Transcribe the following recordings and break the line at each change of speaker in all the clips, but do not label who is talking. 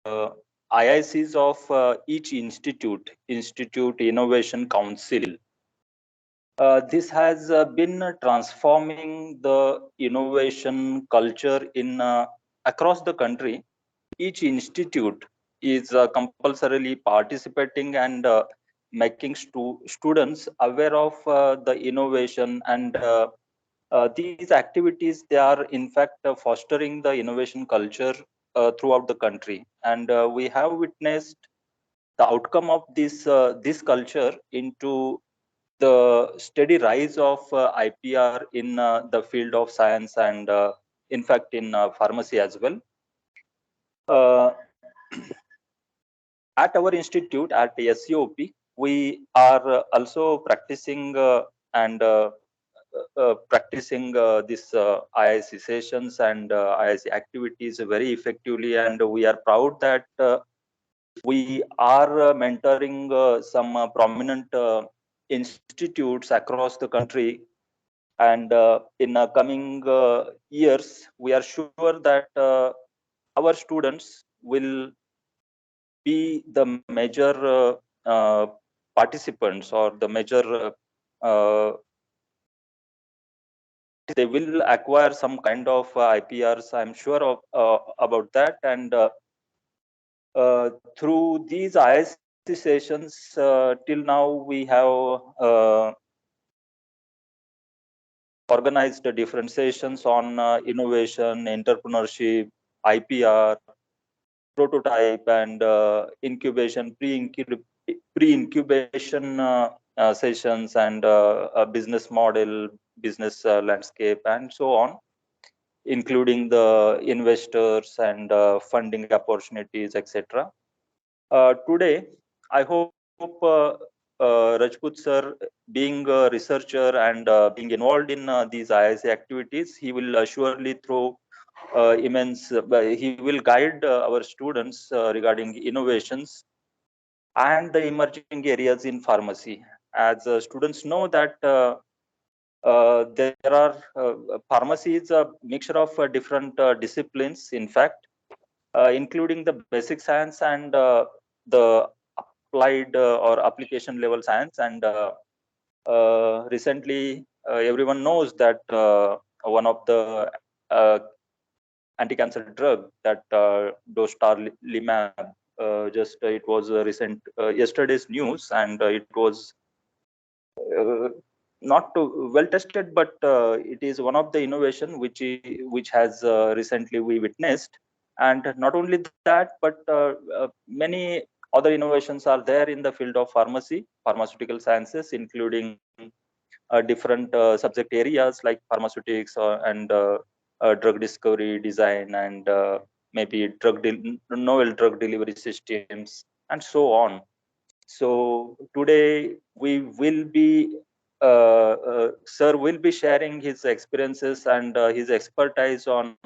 IICs of each Institute Innovation Council. This has been transforming the innovation culture in across the country. Each institute is compulsorily participating and making students aware of the innovation, and these activities, they are in fact fostering the innovation culture throughout the country, and we have witnessed the outcome of this culture into the steady rise of IPR in the field of science, and in fact in pharmacy as well. Uh, at our institute at SCOP, we are also practicing and practicing this IIC sessions and IIC activities very effectively, and we are proud that we are mentoring some prominent institutes across the country, and in coming years, we are sure that our students will be the major participants, or the major they will acquire some kind of IPRs. I'm sure of about that, and through these IIC sessions, till now we have organized different sessions on innovation, entrepreneurship, IPR, prototype, and incubation, pre-incubation sessions, and a business model, business landscape, and so on, including the investors and funding opportunities, etc. Today, I hope Rajput sir, being a researcher and being involved in these IIC activities, he will surely throw he will guide our students regarding innovations and the emerging areas in pharmacy. As students know that there are pharmacy is a mixture of different disciplines, in fact, including the basic science and the applied or application level science. And recently, everyone knows that one of the anti-cancer drug, that dostarlimab, just it was a recent yesterday's news, and it was uh, not too well tested, but it is one of the innovation which has recently we witnessed. And not only that, but many other innovations are there in the field of pharmaceutical sciences, including different subject areas like pharmaceutics and drug discovery, design, and maybe novel drug delivery systems, and so on. So today we will be, sir will be sharing his experiences and his expertise on.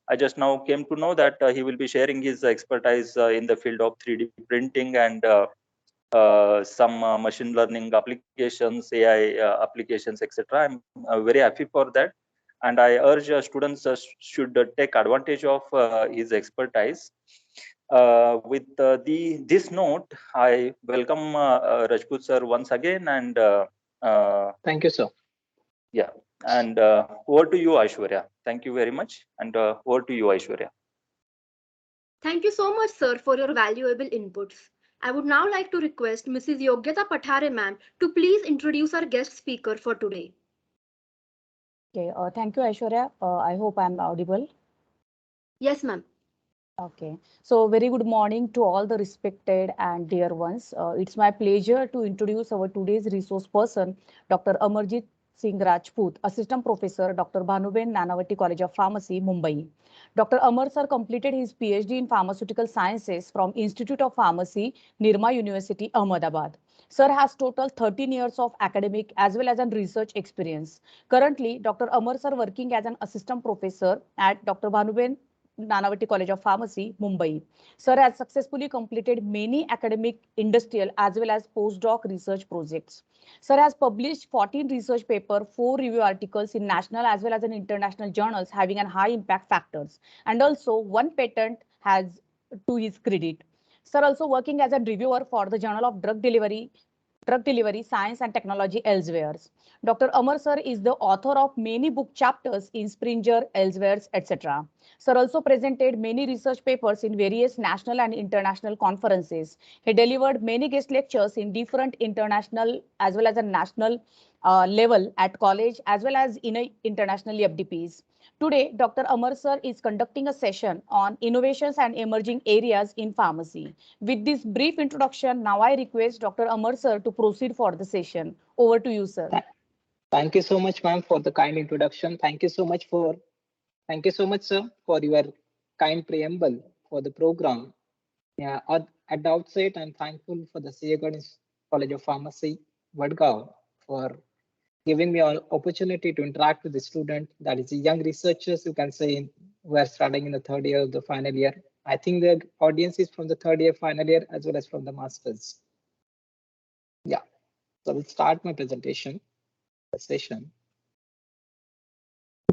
I just now came to know that he will be sharing his expertise in the field of 3D printing and some machine learning applications, AI applications, etc. I'm very happy for that, and I urge students should take advantage of his expertise. With this note, I welcome Rajput sir once again, and
Thank you, sir.
yeah, and over to you, Aishwarya. Thank you very much, and over to you, Aishwarya.
Thank you so much, sir, for your valuable inputs. I would now like to request Mrs. Yogyata Pathare ma'am to please introduce our guest speaker for today.
Okay, thank you, Aishwarya. I hope I'm audible.
Yes, ma'am.
Okay, so very good morning to all the respected and dear ones. It's my pleasure to introduce our today's resource person, Dr. Amarjit Singh Rajput, Assistant Professor, Dr. Bhanuben Nanavati College of Pharmacy, Mumbai. Dr. Amar sir completed his PhD in Pharmaceutical Sciences from Institute of Pharmacy, Nirma University, Ahmedabad. Sir has total 13 years of academic as well as an research experience. Currently, Dr. Amar sir working as an assistant professor at Dr. Bhanuben Nanavati College of Pharmacy, Mumbai. Sir has successfully completed many academic, industrial, as well as postdoc research projects. Sir has published 14 research papers, 4 review articles in national as well as in international journals having a high impact factors. And also one patent has to his credit. Sir also working as a reviewer for the Journal of Drug Delivery, Science and Technology elsewhere. Dr. Amar sir is the author of many book chapters in Springer, elsewhere, etc. Sir also presented many research papers in various national and international conferences. He delivered many guest lectures in different international as well as a national level at college as well as in international FDPs. Today, Dr. Amar sir is conducting a session on innovations and emerging areas in pharmacy. With this brief introduction, now I request Dr. Amar sir to proceed for the session. Over to you, sir.
Thank you so much, ma'am, for the kind introduction. Thank you so much, sir, for your kind preamble for the program. Yeah, at the outset, I'm thankful for the CA College of Pharmacy, Vadgaon, for giving me an opportunity to interact with the student, that is the young researchers, you can say, who are starting in the third year of the final year. I think the audience is from the third year final year as well as from the masters. Yeah, so we'll start my presentation, the session.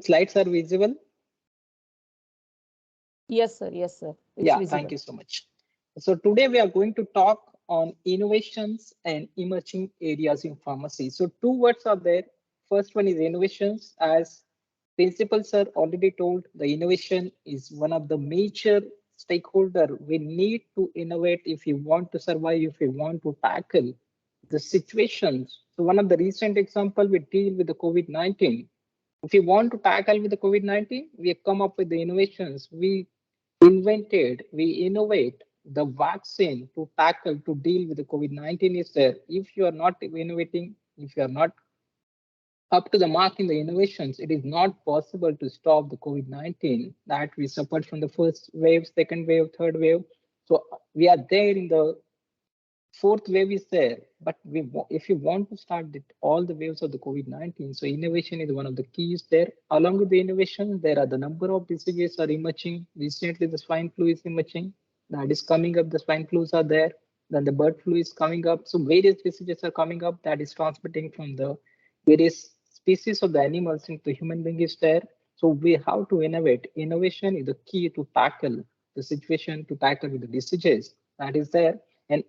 Slides are visible?
Yes, sir. Yes, sir.
Yeah, thank you so much. So today we are going to talk on innovations and emerging areas in pharmacy. So two words are there. First one is innovations. As principal sir already told, the innovation is one of the major stakeholder. We need to innovate if you want to survive, if you want to tackle the situations. So one of the recent example, we deal with the COVID-19. If you want to tackle with the COVID-19, we have come up with the innovations. We innovate the vaccine to tackle, to deal with the COVID-19 is there. If you are not innovating, if you are not up to the mark in the innovations, it is not possible to stop the COVID-19 that we suffered from the first wave, second wave, third wave. So we are there in the fourth wave is there, but if you want to start all the waves of the COVID-19, so innovation is one of the keys there. Along with the innovation, there are the number of diseases are emerging. Recently, the swine flu is emerging. That is coming up. The swine flus are there. Then the bird flu is coming up. So various diseases are coming up that is transmitting from the various species of the animals into the human being is there. So we have to innovate. Innovation is the key to tackle the situation, to tackle with the diseases that is there. And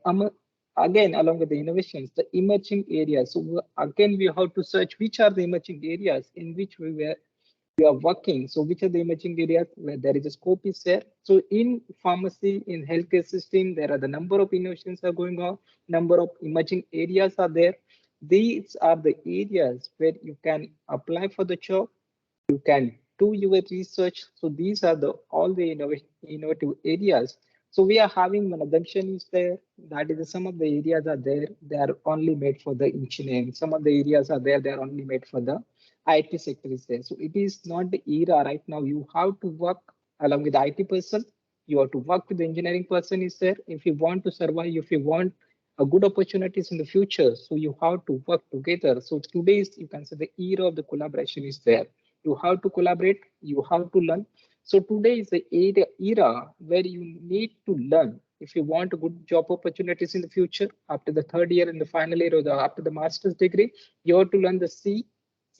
again, along with the innovations, the emerging areas. So again, we have to search which are the emerging areas in which we are working. So which are the emerging areas where there is a scope is there. So in pharmacy, in healthcare system, there are the number of innovations are going on, number of emerging areas are there. These are the areas where you can apply for the job, you can do your research. So these are all the innovative areas. So we are having one assumption is there, that is some of the areas are there, they are only made for the engineering. Some of the areas are there, they are only made for the IT sector is there. So it is not the era right now. You have to work along with the IT person. You have to work with the engineering person is there. If you want to survive, if you want a good opportunities in the future, so you have to work together. So today's, you can say, the era of the collaboration is there. You have to collaborate, you have to learn. So today is the era where you need to learn. If you want a good job opportunities in the future, after the third year and the final year or after the master's degree, you have to learn the C++,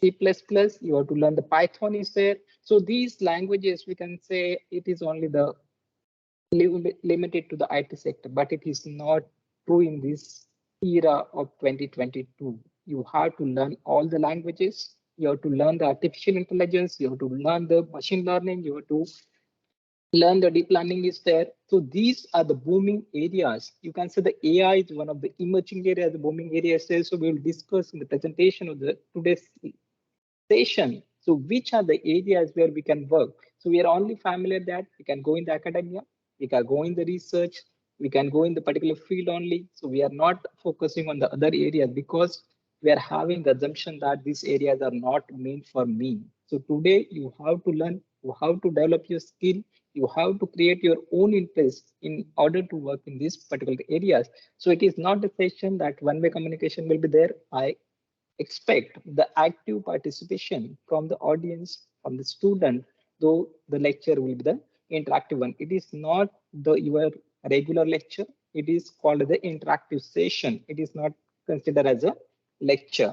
you have to learn the Python is there. So these languages, we can say it is only the limited to the IT sector, but it is not true in this era of 2022. You have to learn all the languages. You have to learn the artificial intelligence. You have to learn the machine learning. You have to learn the deep learning is there. So these are the booming areas. You can say the AI is one of the emerging areas, the booming areas there. So we will discuss in the presentation of the today's session. So which are the areas where we can work? So we are only familiar that we can go in the academia, we can go in the research, we can go in the particular field only. So we are not focusing on the other areas because we are having the assumption that these areas are not meant for me. So today you have to learn, you have to develop your skill, you have to create your own interest in order to work in these particular areas. So it is not a session that one-way communication will be there. I expect the active participation from the audience, from the student, though the lecture will be the interactive one. It is not your regular lecture. It is called the interactive session. It is not considered as a lecture.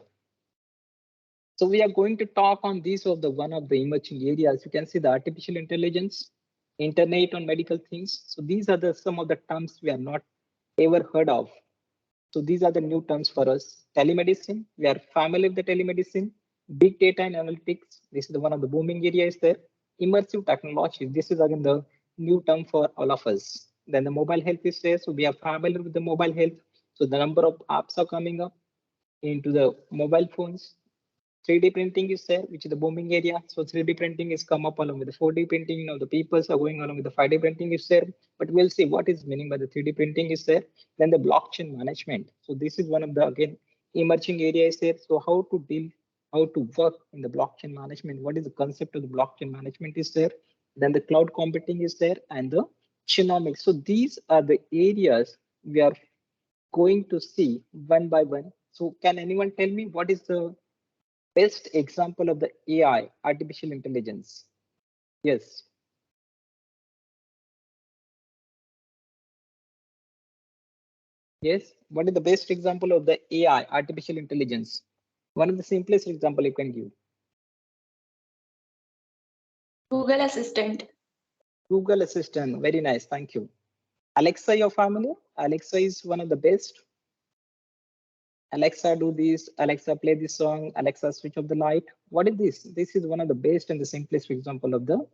So we are going to talk on these of the one of the emerging areas. You can see the artificial intelligence. internet on medical things. So these are some of the terms we are not ever heard of. So these are the new terms for us. Telemedicine, we are familiar with the telemedicine. Big data and analytics, this is the one of the booming areas there. Immersive technology, this is again the new term for all of us. Then the mobile health is there, so we are familiar with the mobile health. So the number of apps are coming up into the mobile phones. 3D printing is there, which is the booming area. So 3D printing is come up along with the 4D printing. Now the people are going along with the 5D printing is there. But we'll see what is meaning by the 3D printing is there. Then the blockchain management. So this is one of the again emerging areas there. So how to deal, how to work in the blockchain management. What is the concept of the blockchain management is there. Then the cloud computing is there and the genomics. So these are the areas we are going to see one by one. So can anyone tell me what is the best example of the AI, artificial intelligence? Yes. Yes. What is the best example of the AI, artificial intelligence? One of the simplest example you can give.
Google Assistant.
Google Assistant. Very nice. Thank you. Alexa, your familiar? Alexa is one of the best. Alexa, do this. Alexa, play this song. Alexa, switch off the light. What is this? This is one of the best and the simplest example of the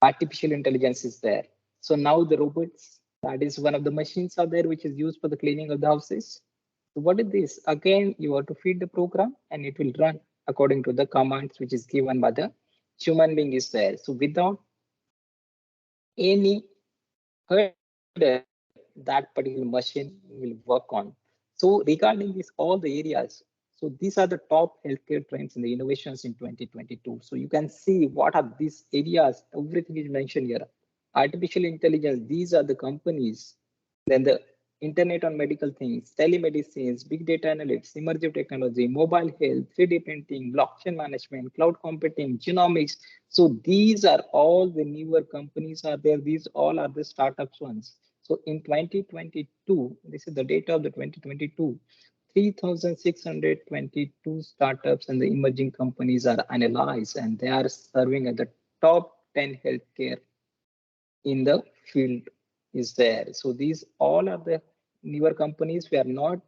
artificial intelligence is there. So now the robots, that is one of the machines are there which is used for the cleaning of the houses. So what is this? Again, you have to feed the program and it will run according to the commands which is given by the human being is there. So without any hurdle, that particular machine will work on. So regarding this, all the areas, so these are the top healthcare trends and the innovations in 2022. So you can see what are these areas, everything is mentioned here. Artificial intelligence, these are the companies. Then the internet on medical things, telemedicines, big data analytics, emerging technology, mobile health, 3D printing, blockchain management, cloud computing, genomics. So these are all the newer companies are there. These all are the startups ones. So in 2022, this is the data of the 2022, 3,622 startups and the emerging companies are analyzed and they are serving at the top 10 healthcare in the field is there. So these all are the newer companies. We are not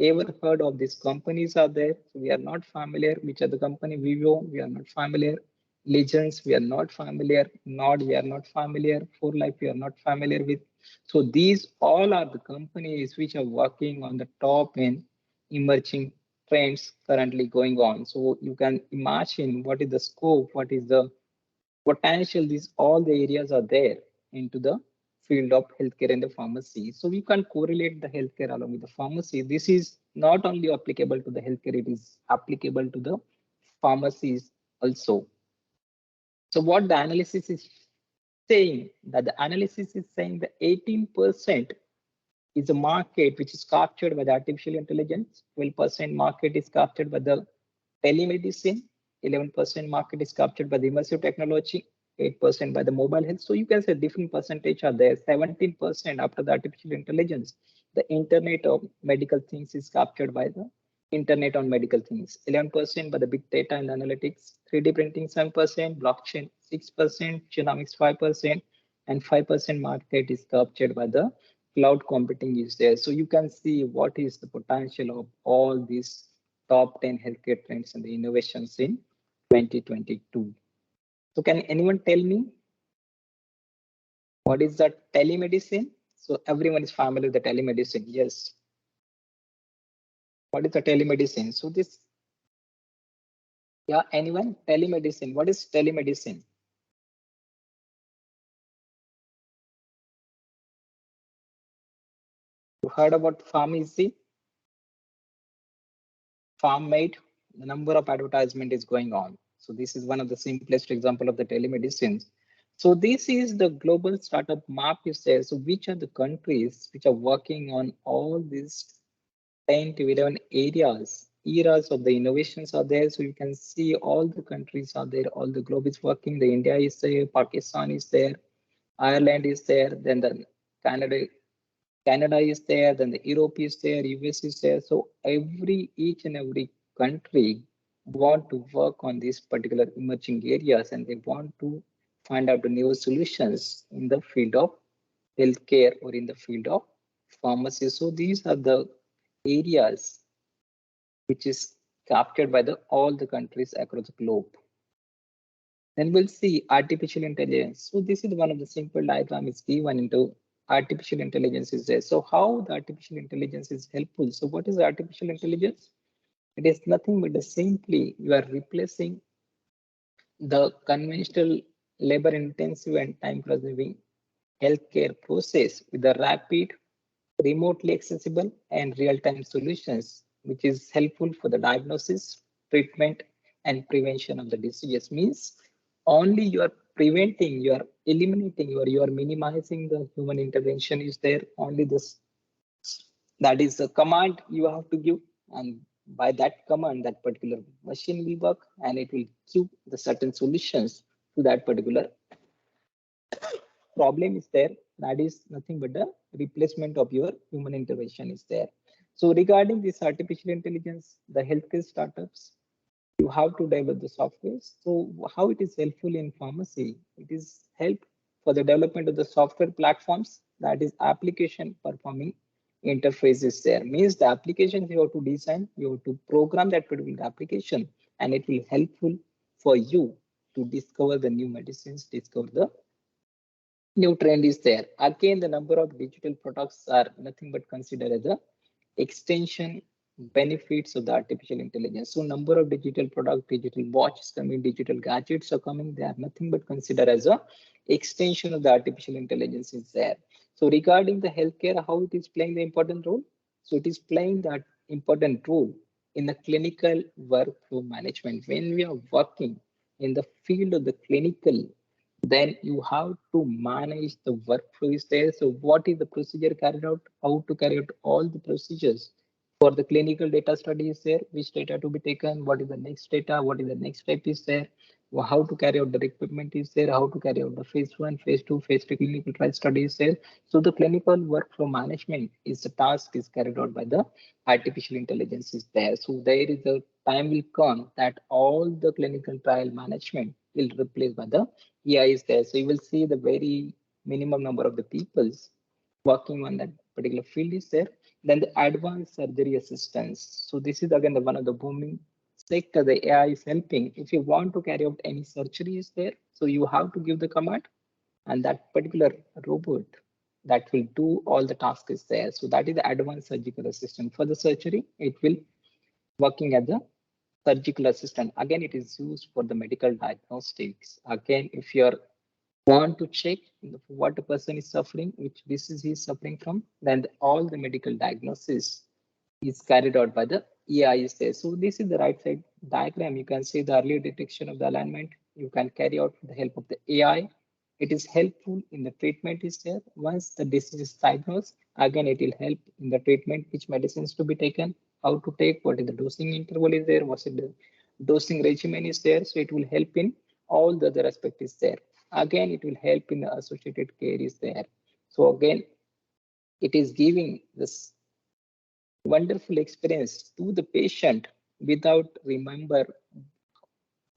ever heard of these companies are there. So we are not familiar which are the company Vivo. We are not familiar. Legends, we are not familiar. Nod, we are not familiar. For Life, we are not familiar with. So these all are the companies which are working on the top in emerging trends currently going on. So you can imagine what is the scope, what is the potential, these all the areas are there into the field of healthcare and the pharmacy. So we can correlate the healthcare along with the pharmacy. This is not only applicable to the healthcare, it is applicable to the pharmacies also. So what the analysis is saying, that the analysis is saying that 18% is a market which is captured by the artificial intelligence, 12% market is captured by the telemedicine, 11% market is captured by the immersive technology, 8% by the mobile health. So you can say different percentage are there. 17% after the artificial intelligence, the internet of medical things is captured by the internet on medical things, 11% by the big data and analytics, 3D printing 7%, blockchain 6%, genomics 5%, and 5% market is captured by the cloud computing is there. So you can see what is the potential of all these top 10 healthcare trends and the innovations in 2022. So can anyone tell me what is the telemedicine? So everyone is familiar with the telemedicine. Yes. What is the telemedicine? So this, yeah, anyone? Telemedicine. What is telemedicine? You heard about pharmacy? Farm made, the number of advertisement is going on. So this is one of the simplest example of the telemedicine. So this is the global startup map is there. So which are the countries which are working on all these 10 to 11 eras of the innovations are there. So you can see all the countries are there, all the globe is working. The India is there, Pakistan is there, Ireland is there, then the Canada is there, then the Europe is there, US is there. So each and every country want to work on these particular emerging areas and they want to find out the new solutions in the field of healthcare or in the field of pharmacy. So these are the areas which is captured by the all the countries across the globe. Then we'll see artificial intelligence. So this is one of the simple diagram is given into artificial intelligence is there. So how the artificial intelligence is helpful? So what is artificial intelligence? It is nothing but the simply you are replacing the conventional labor intensive and time consuming healthcare process with a rapid, remotely accessible and real-time solutions, which is helpful for the diagnosis, treatment and prevention of the diseases. Means only you are preventing, you are eliminating, you are minimizing the human intervention is there. Only this, that is a command you have to give, and by that command that particular machine will work and it will give the certain solutions to that particular problem is there. That is nothing but the replacement of your human intervention is there. So regarding this artificial intelligence, the healthcare startups, you have to develop the software. So how it is helpful in pharmacy? It is help for the development of the software platforms, that is application performing interfaces there. Means the applications you have to design, you have to program that particular application, and it will helpful for you to discover the new medicines, discover the new trend is there. Again, the number of digital products are nothing but considered as a extension benefits of the artificial intelligence. So number of digital product, digital watches coming, digital gadgets are coming. They are nothing but considered as a extension of the artificial intelligence is there. So regarding the healthcare, how it is playing the important role? So it is playing that important role in the clinical workflow management. When we are working in the field of the clinical, then you have to manage the workflow is there. So what is the procedure carried out, how to carry out all the procedures for the clinical data study is there, which data to be taken, what is the next data, what is the next step is there, how to carry out the equipment is there, how to carry out the phase 1, phase 2, phase 3 clinical trial study is there. So the clinical workflow management is the task is carried out by the artificial intelligence is there. So there is a time will come that all the clinical trial management will replace by the AI is there. So you will see the very minimum number of the peoples working on that particular field is there. Then the advanced surgery assistance. So this is again the one of the booming sector the AI is helping. If you want to carry out any surgery is there, so you have to give the command and that particular robot that will do all the tasks is there. So that is the advanced surgical assistant. For the surgery, it will working as a surgical assistant. Again, it is used for the medical diagnostics. Again, if you're want to check what a person is suffering, which disease he is suffering from, then all the medical diagnosis is carried out by the AI is there. So this is the right side diagram. You can see the early detection of the alignment. You can carry out with the help of the AI. It is helpful in the treatment is there. Once the disease is diagnosed, again, it will help in the treatment, which medicines to be taken, how to take, what is the dosing interval is there, what's the dosing regimen is there. So it will help in all the other aspect is there. Again, it will help in the associated care is there. So again, it is giving this wonderful experience to the patient without remember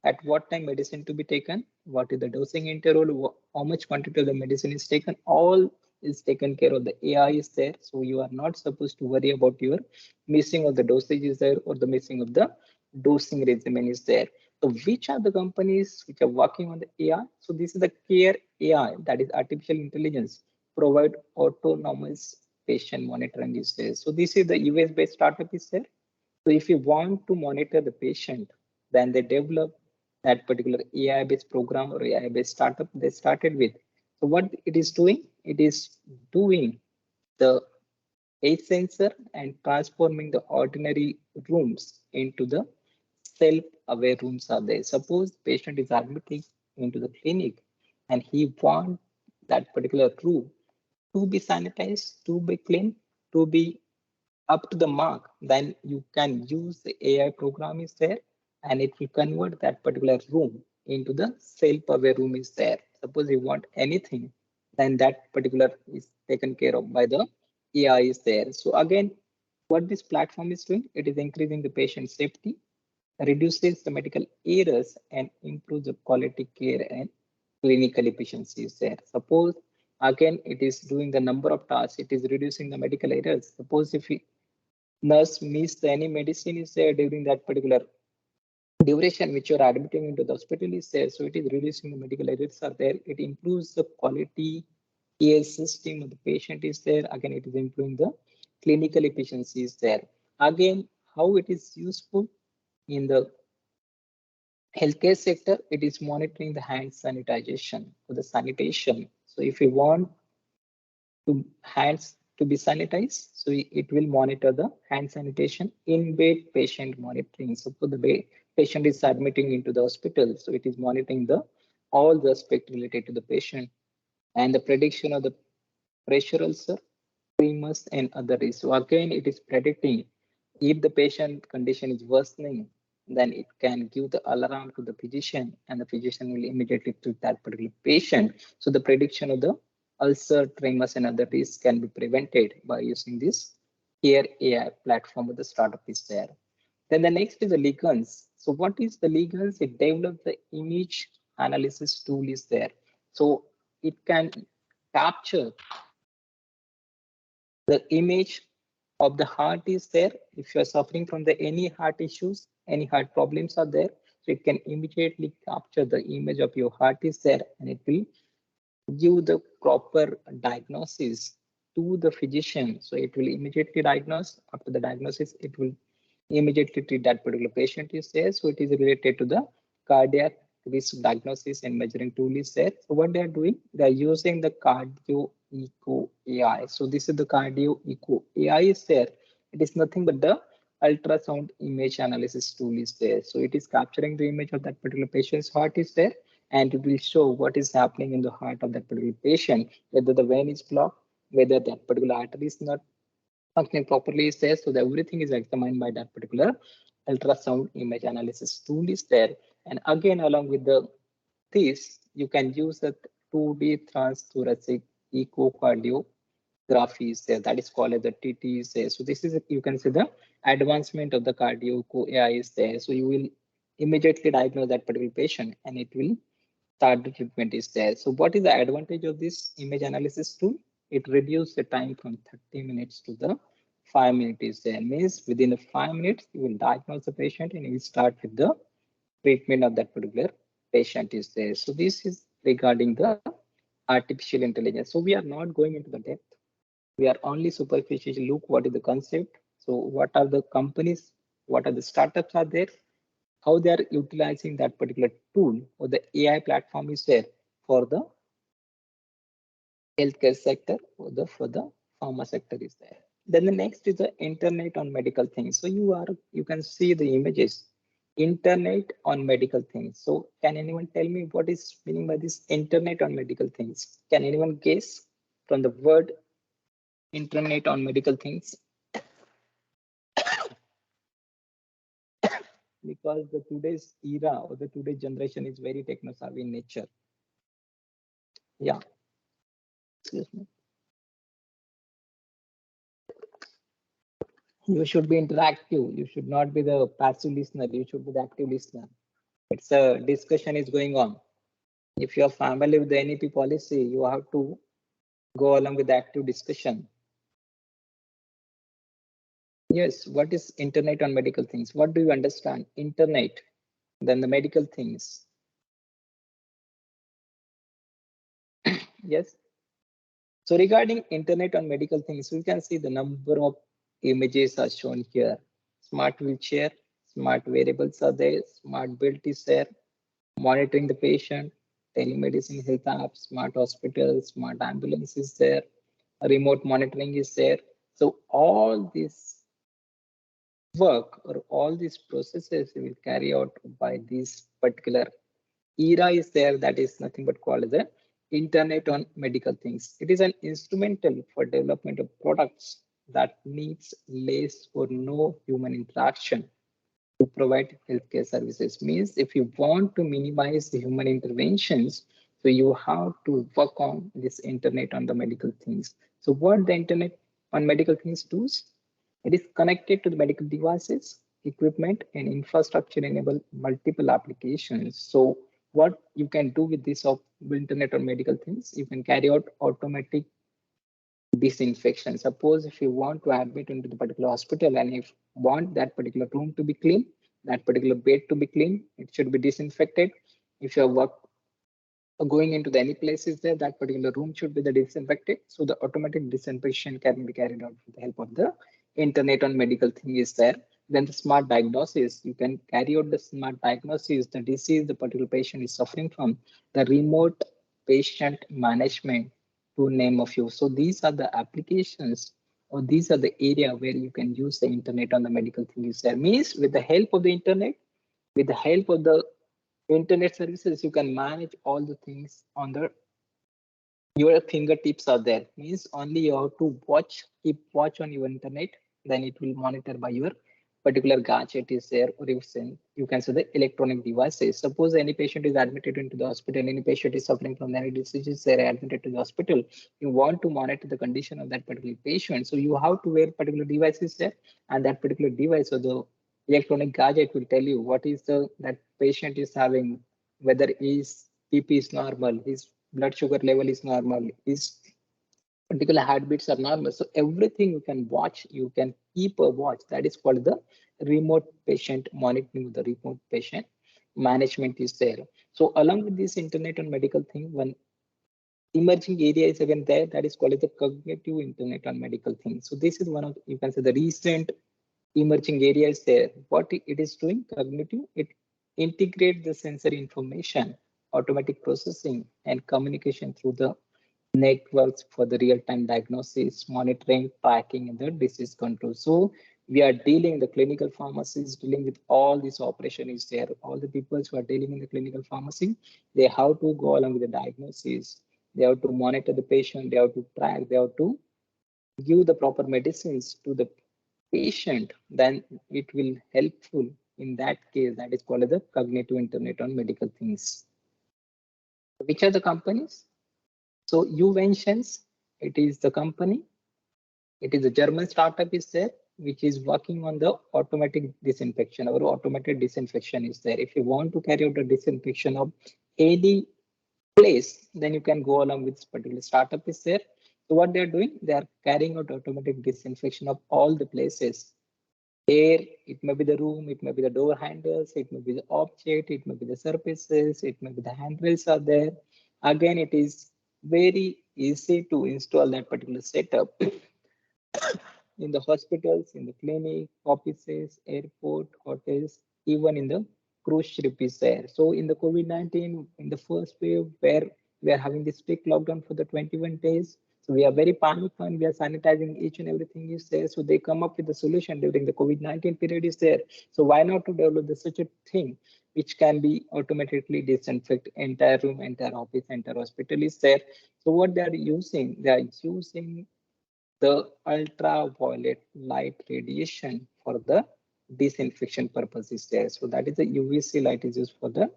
at what time medicine to be taken, what is the dosing interval, how much quantity of the medicine is taken, all is taken care of. The AI is there. So you are not supposed to worry about your missing of the dosage is there or the missing of the dosing regimen is there. So which are the companies which are working on the AI? So this is the Care AI, that is artificial intelligence, provide autonomous patient monitoring is there. So this is the US based startup is there. So if you want to monitor the patient, then they develop that particular AI-based program or AI-based startup they started with. So what it is doing? It is doing the edge sensor and transforming the ordinary rooms into the self-aware rooms are there. Suppose patient is admitted into the clinic and he wants that particular room to be sanitized, to be clean, to be up to the mark, then you can use the AI program is there and it will convert that particular room into the self-aware room is there. Suppose you want anything, then that particular is taken care of by the AI is there. So again, what this platform is doing, it is increasing the patient safety, reduces the medical errors and improves the quality care and clinical efficiency is there. Suppose again it is doing the number of tasks, it is reducing the medical errors. Suppose if nurse missed any medicine is there during that particular duration which you're admitting into the hospital is there, so it is reducing the medical errors are there. It improves the quality care system of the patient is there. Again, it is improving the clinical efficiency is there. Again, how it is useful in the healthcare sector, it is monitoring the hand sanitization or the sanitation. So if you want to hands to be sanitized, so it will monitor the hand sanitation in bed patient monitoring. So for the patient is admitting into the hospital, so it is monitoring the all the aspect related to the patient and the prediction of the pressure ulcer, tremors, and other risks. So again, it is predicting if the patient condition is worsening, then it can give the alarm to the physician, and the physician will immediately treat that particular patient. So the prediction of the ulcer, tremors, and other risks can be prevented by using this Care AI platform with the startup is there. Then the next is the ligands. So what is the ligands? It develops the image analysis tool is there. So it can capture the image of the heart is there. If you're suffering from the any heart issues, any heart problems are there, so it can immediately capture the image of your heart is there, and it will give the proper diagnosis to the physician. So it will immediately diagnose. After the diagnosis, it will immediately treat that particular patient is there. So it is related to the cardiac risk diagnosis and measuring tool is there. So what they are doing, they are using the cardio eco AI. So this is the cardio eco AI is there. It is nothing but the ultrasound image analysis tool is there. So it is capturing the image of that particular patient's heart is there, and it will show what is happening in the heart of that particular patient, whether the vein is blocked, whether that particular artery is not functioning properly is there. So everything is examined by that particular ultrasound image analysis tool is there. And again, along with the this, you can use the 2D transthoracic echocardiography is there. That is called as the TT is there. So this is, you can see the advancement of the cardio AI is there. So you will immediately diagnose that particular patient, and it will start the treatment is there. So what is the advantage of this image analysis tool? It reduces the time from 30 minutes to the 5 minutes is there. Means within the 5 minutes, you will diagnose the patient and you will start with the treatment of that particular patient is there. So this is regarding the artificial intelligence. So we are not going into the depth. We are only superficially look what is the concept. So what are the companies, what are the startups are there, how they are utilizing that particular tool or the AI platform is there for the healthcare sector or the for the pharma sector is there. Then the next is the internet on medical things. So you can see the images, internet on medical things. So can anyone tell me what is meaning by this internet on medical things? Can anyone guess from the word internet on medical things? Because the today's era or the today's generation is very techno savvy in nature. Yeah. Excuse me. You should be interactive. You should not be the passive listener. You should be the active listener. It's a discussion is going on. If you're familiar with the NEP policy, you have to go along with the active discussion. Yes, what is internet on medical things? What do you understand? Internet, then the medical things. Yes. So regarding internet on medical things, we can see the number of images are shown here. Smart wheelchair, smart wearables are there, smart belt is there, monitoring the patient, telemedicine health apps, smart hospitals, smart ambulance is there, remote monitoring is there. So all this work or all these processes will carry out by this particular era is there, that is nothing but called as the internet on medical things. It is an instrumental for development of products that needs less or no human interaction to provide healthcare services. Means if you want to minimize the human interventions, so you have to work on this internet on the medical things. So what the internet on medical things does, it is connected to the medical devices, equipment, and infrastructure enable multiple applications. So what you can do with this of internet or medical things, you can carry out automatic disinfection. Suppose if you want to admit into the particular hospital and if want that particular room to be clean, that particular bed to be clean, it should be disinfected. If you are going into the any places there, that particular room should be the disinfected. So the automatic disinfection can be carried out with the help of the internet on medical thing is there. Then the smart diagnosis, you can carry out the smart diagnosis, the disease the particular patient is suffering from, the remote patient management, to name a few. So these are the applications or these are the area where you can use the internet on the medical thing is there. Means with the help of the internet, with the help of the internet services, you can manage all the things on the your fingertips are there. Means only you have to keep watch on your internet, then it will monitor by your particular gadget is there, or you can say the electronic devices. Suppose any patient is admitted into the hospital, any patient is suffering from any diseases, they are admitted to the hospital, you want to monitor the condition of that particular patient, so you have to wear particular devices there, and that particular device or the electronic gadget will tell you what is the that patient is having, whether his PP is normal, his blood sugar level is normal, his particular heartbeats are normal. So everything you can watch, you can keep a watch. That is called the remote patient monitoring, the remote patient management is there. So along with this internet and medical thing, one emerging area is again there, that is called the cognitive internet on medical things. So this is one of, you can say, the recent emerging areas there. What it is doing, cognitive, it integrates the sensory information, automatic processing and communication through the networks for the real-time diagnosis, monitoring, tracking, and the disease control. So we are dealing, the clinical pharmacies dealing with all this operation is there. All the people who are dealing in the clinical pharmacy, they have to go along with the diagnosis. They have to monitor the patient, they have to track, they have to give the proper medicines to the patient, then it will helpful in that case. That is called the cognitive internet on medical things. Which are the companies? So you mentions, it is the company, it is a German startup is there, which is working on the automatic disinfection or automated disinfection is there. If you want to carry out the disinfection of any place, then you can go along with this particular startup is there. So what they are doing, they are carrying out automatic disinfection of all the places. Air, it may be the room, it may be the door handles, it may be the object, it may be the surfaces, it may be the handrails are there. Again, it is very easy to install that particular setup in the hospitals, in the clinic, offices, airport, hotels, even in the cruise ship is there. So in the COVID-19, in the first wave, where we are having this strict lockdown for the 21 days, so we are very panicked and we are sanitizing each and everything is there. So they come up with the solution during the COVID-19 period is there. So why not to develop such a thing which can be automatically disinfect entire room, entire office, entire hospital is there. So what they are using the ultraviolet light radiation for the disinfection purposes there. So that is the UVC light is used for the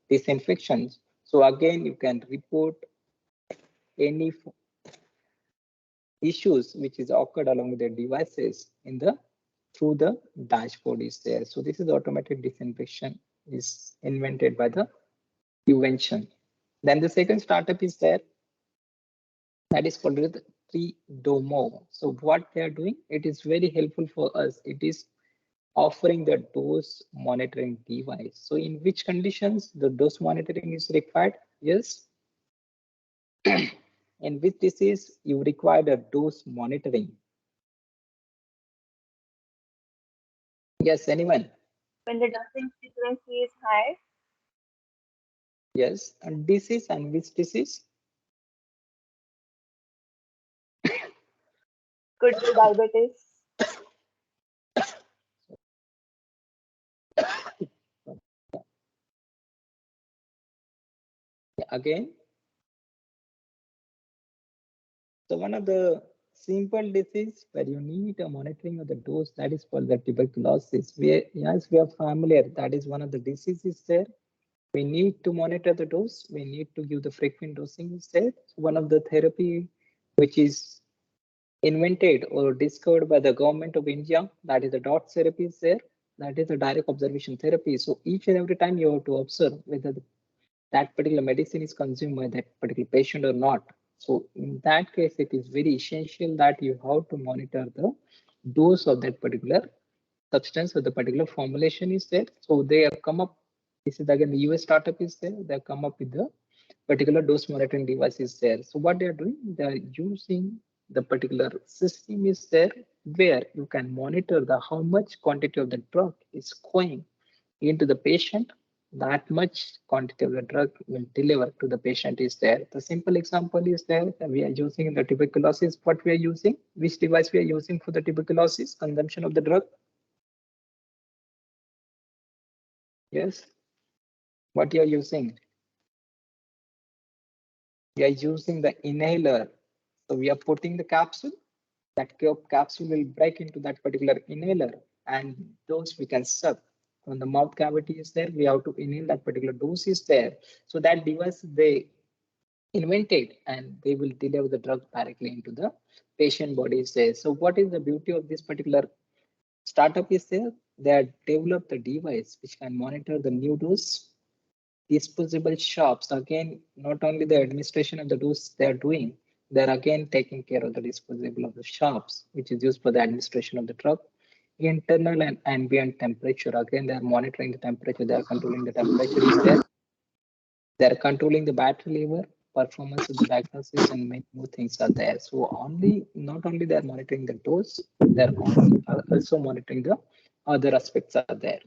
disinfection. So again, you can report any issues which is occurred along with the devices in the through the dashboard is there. So this is automated disinfection is invented by the invention. Then the second startup is there, that is called the 3Domo. So what they are doing, it is very helpful for us. It is offering the dose monitoring device. So in which conditions the dose monitoring is required? Yes. In which disease you require the dose monitoring? Yes, anyone?
When the dosing frequency is high,
Yes, and disease, and which disease?
could be diabetes,
Again, so one of the simple disease where you need a monitoring of the dose, that is called the tuberculosis. Yes, we are familiar, that is one of the diseases there. We need to monitor the dose. We need to give the frequent dosing instead. One of the therapy which is invented or discovered by the government of India, that is the dot therapy is there. That is the direct observation therapy. So each and every time you have to observe whether that particular medicine is consumed by that particular patient or not. So in that case, it is very essential that you have to monitor the dose of that particular substance or the particular formulation is there. So they have come up, this is again the US startup is there, they have come up with the particular dose monitoring device is there. So what they are doing, they are using the particular system is there where you can monitor the how much quantity of the drug is going into the patient, that much quantity of the drug will deliver to the patient is there. The simple example is there that we are using the tuberculosis. What we are using, which device we are using for the tuberculosis consumption of the drug? Yes. What you are using? We are using the inhaler. So we are putting the capsule. That capsule will break into that particular inhaler, and those we can suck. When the mouth cavity is there, we have to inhale that particular dose is there. So that device they invented and they will deliver the drug directly into the patient body is there. So what is the beauty of this particular startup is there? They have developed a device which can monitor the new dose. Disposable shops, again, not only the administration of the dose they are doing, they're again taking care of the disposable of the shops, which is used for the administration of the drug. Internal and ambient temperature, again, they are monitoring the temperature, they are controlling the temperature is there. They're controlling the battery level, performance of the diagnosis, and many more things are there. So only not only they're monitoring the dose, they're also monitoring the other aspects are there.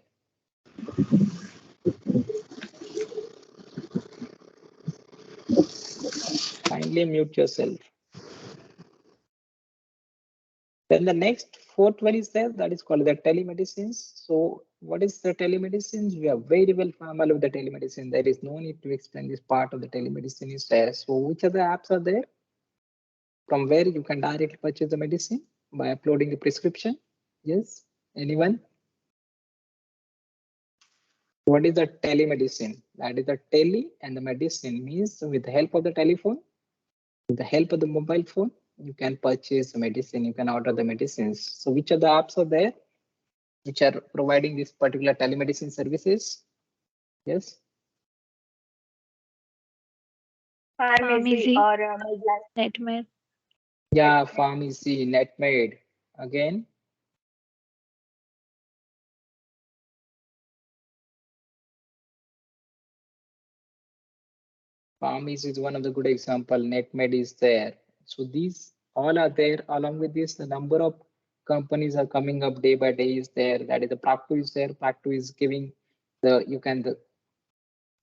Kindly mute yourself. Then the next fourth one is there, that is called the telemedicines. So what is the telemedicines? We are very well familiar with the telemedicine. There is no need to explain this part of the telemedicine is there. So which other apps are there from where you can directly purchase the medicine by uploading the prescription? Yes, anyone? What is the telemedicine? That is the tele and the medicine means with the help of the telephone, with the help of the mobile phone, you can purchase the medicine, you can order the medicines. So which of the apps are there which are providing this particular telemedicine services? Yes.
Pharmacy
Pharmacy,
or Medline.
Netmare.
Yeah, pharmacy, Netmade. Again, pharmacy is one of the good example. Netmade is there. So these all are there. Along with this, the number of companies are coming up day by day is there. That is the Practo is there. Practo is giving the you can the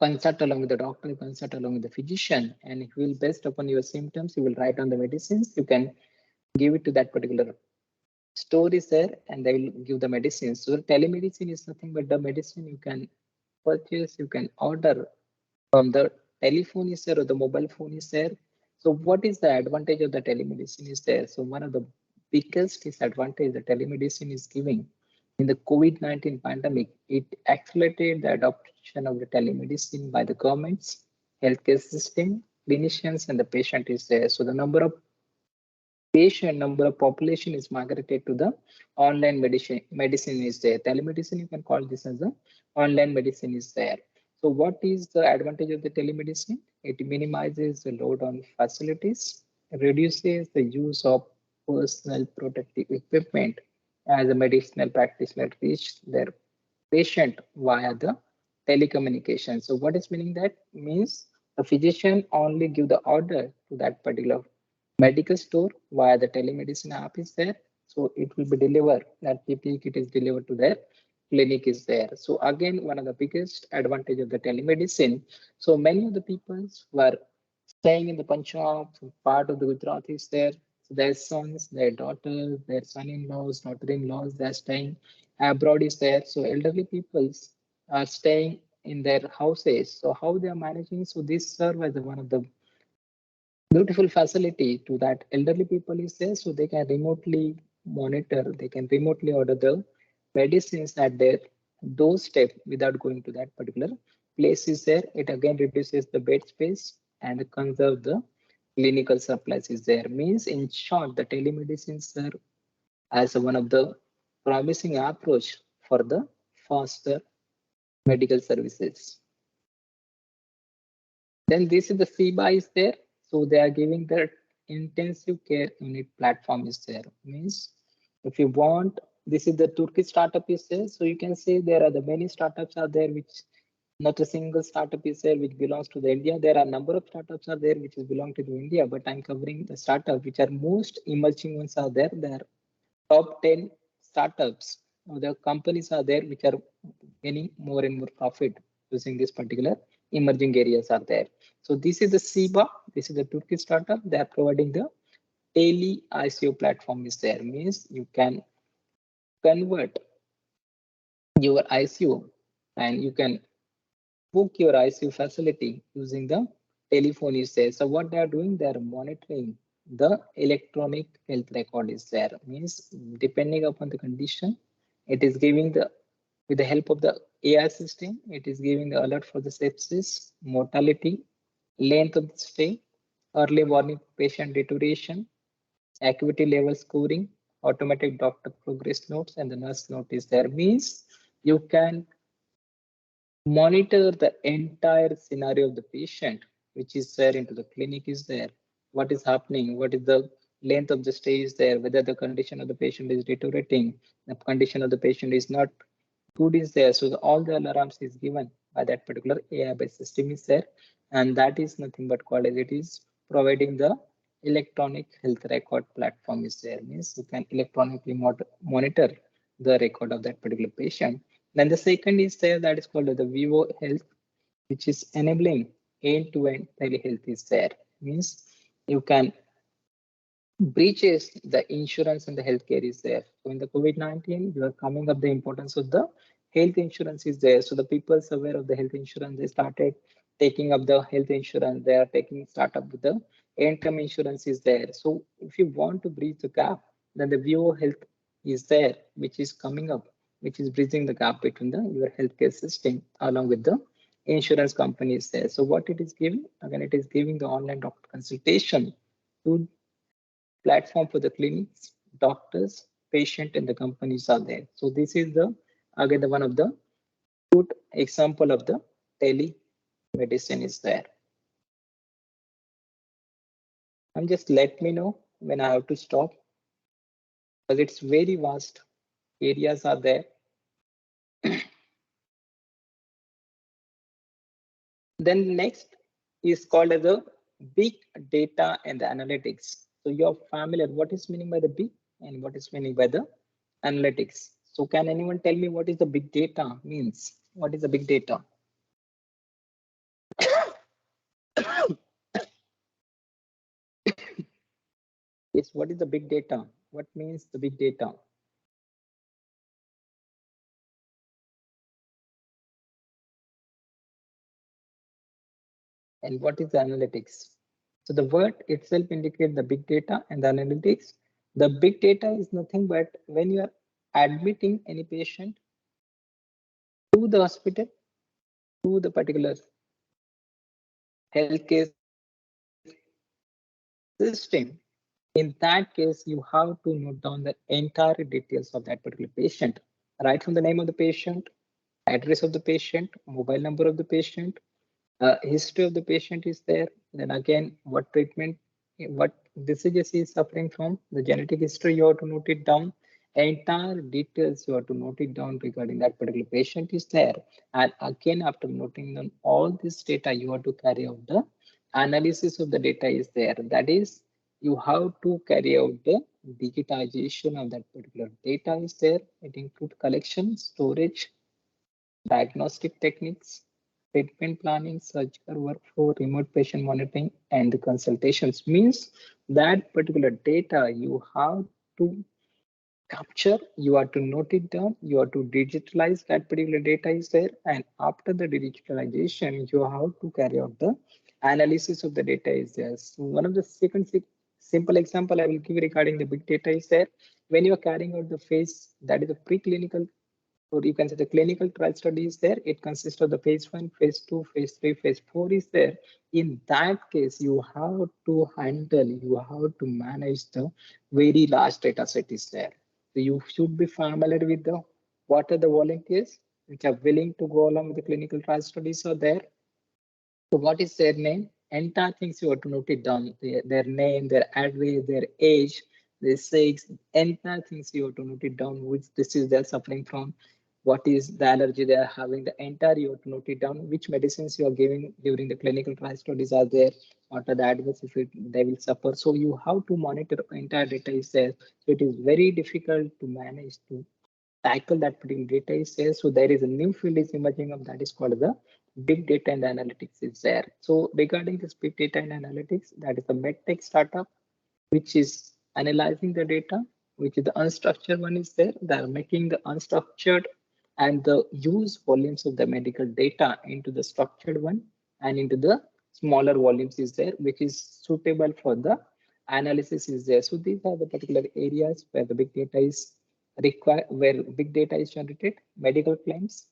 consult along with the doctor, consult along with the physician, and he will based upon your symptoms, he will write on the medicines. You can give it to that particular store is there and they will give the medicine. So telemedicine is nothing but the medicine you can purchase, you can order from the telephone is there or the mobile phone is there. So what is the advantage of the telemedicine is there? So one of the biggest disadvantage the telemedicine is giving in the COVID-19 pandemic, it accelerated the adoption of the telemedicine by the governments, healthcare system, clinicians, and the patient is there. So the number of population is migrated to the online medicine is there. Telemedicine, you can call this as a online medicine is there. So what is the advantage of the telemedicine? It minimizes the load on facilities, reduces the use of personal protective equipment as a medicinal practitioner reach their patient via the telecommunication. So what is meaning that means the physician only give the order to that particular medical store via the telemedicine app is there. So it will be delivered, that PPE kit is delivered to their clinic is there. So again, one of the biggest advantage of the telemedicine. So many of the people were staying in the Punjab, part of the Gujarat is there. So their sons, their daughters, their son-in-laws, daughter-in-laws, they're staying abroad is there. So elderly peoples are staying in their houses. So how they are managing? So this serve as one of the beautiful facility to that elderly people is there, so they can remotely monitor, they can remotely order the medicines at their doorstep without going to that particular place is there. It again reduces the bed space and conserve the clinical supplies is there. Means in short, the telemedicine serve as one of the promising approach for the faster medical services. Then this is the CBA is there. So they are giving their intensive care unit platform is there. Means if you want, this is the Turkish startup is there. So you can say there are the many startups are there which not a single startup is there which belongs to the India. There are number of startups are there which is belong to the India, but I'm covering the startup which are most emerging ones are there. There are top 10 startups or the companies are there which are gaining more and more profit using this particular emerging areas are there. So this is the SIBA, this is the Turkish startup. They are providing the daily ICO platform is there. Means you can convert your ICO and you can book your ICU facility using the telephone is there. So what they are doing, they are monitoring the electronic health record is there. Means depending upon the condition, it is giving the with the help of the AI system, it is giving the alert for the sepsis, mortality, length of the stay, early warning patient deterioration, acuity level scoring, automatic doctor progress notes, and the nurse note is there. Means you can monitor the entire scenario of the patient, which is there into the clinic is there. What is happening? What is the length of the stay is there? Whether the condition of the patient is deteriorating, the condition of the patient is not good is there. So all the alarms is given by that particular AI-based system is there. And that is nothing but called as it is providing the electronic health record platform is there. Means you can electronically monitor the record of that particular patient. Then the second is there that is called the Vivo Health, which is enabling end-to-end telehealth is there. Means you can breaches the insurance and the healthcare is there. So in the COVID-19, you are coming up the importance of the health insurance is there. So the people aware of the health insurance, they started taking up the health insurance. They are taking startup with the end-term insurance is there. So if you want to bridge the gap, then the Vivo Health is there, which is coming up, which is bridging the gap between the your healthcare system along with the insurance companies there. So what it is giving, again, it is giving the online doctor consultation to platform for the clinics, doctors, patient, and the companies are there. So this is the again the one of the good example of the telemedicine is there. And just let me know when I have to stop because it's very vast. Areas are there. Then next is called as a big data and the analytics. So you're familiar what is meaning by the big and what is meaning by the analytics. So can anyone tell me what is the big data means? What is the big data? Yes, what is the big data? What means the big data? And what is the analytics? So the word itself indicates the big data and the analytics. The big data is nothing but when you are admitting any patient to the hospital, to the particular healthcare system. In that case, you have to note down the entire details of that particular patient, right from the name of the patient, address of the patient, mobile number of the patient, history of the patient is there. Then again, what treatment, what diseases he is suffering from, the genetic history, you have to note it down. Entire details you have to note it down regarding that particular patient is there. And again, after noting down all this data, you have to carry out the analysis of the data is there. That is, you have to carry out the digitization of that particular data is there. It includes collection, storage, diagnostic techniques, treatment planning, surgical workflow, remote patient monitoring, and the consultations. Means that particular data you have to capture, you have to note it down, you have to digitalize that particular data is there, and after the digitalization, you have to carry out the analysis of the data is there. So one of the simple example I will give regarding the big data is there. When you are carrying out the phase that is a preclinical or you can say the clinical trial study is there. It consists of the phase 1, phase 2, phase 3, phase 4 is there. In that case, you have to handle, you have to manage the very large data set is there. So you should be familiar with the what are the volunteers which are willing to go along with the clinical trial studies are there. So what is their name? Entire things you have to note it down. Their name, their address, their age, their sex, entire things you have to note it down. Which disease they're suffering from, what is the allergy they are having. The entire you have to note it down. Which medicines you are giving during the clinical trial studies are there. What are the adverse effects they will suffer? So you have to monitor entire data is there. So it is very difficult to manage to tackle that particular data is there. So there is a new field is emerging of that is called the big data and analytics is there. So regarding this big data and analytics, that is a medtech startup which is analyzing the data, which is the unstructured one is there. They are making the unstructured and the use volumes of the medical data into the structured one and into the smaller volumes is there, which is suitable for the analysis is there. So these are the particular areas where the big data is required, where big data is generated, medical claims,